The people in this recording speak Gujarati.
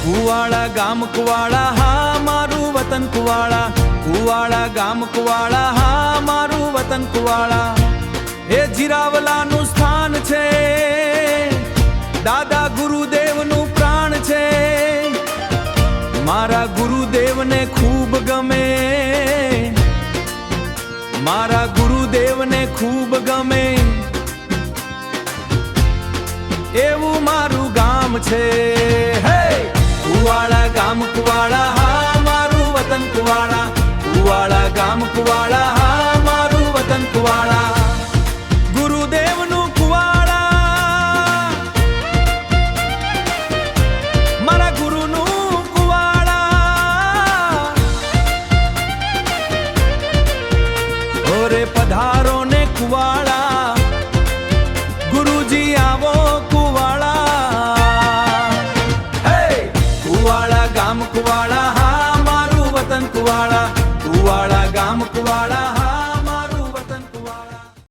કુવાડા ગામ કુવાડા હા મારું વતન કુવાડા, કુવાડા ગામ કુવાડા હા મારું વતન કુવાડા. એ જીરાવલાનું સ્થાન છે, દાદા ગુરુદેવનું પ્રાણ છે. મારા ગુરુદેવને ખૂબ ગમે, મારા ગુરુદેવને ખૂબ ગમે એવું મારું ગામ છે. હે કુવાડા ગામ કુવાડા હા મારું વતન કુવાડા, કુવાડા ગામ કુવાડા હા મારું વતન કુવાડા. ગુરુદેવનું કુવાડા, મારા ગુરુનું કુવાડા. ઓરે પધારો ને કુવાડા, ગુરુજી આવો કુવાડા. હે કુવાડા ગામ કુવાડા હા મારું વતન કુવાડા, કુવાડા ગામ કુવાડા હા.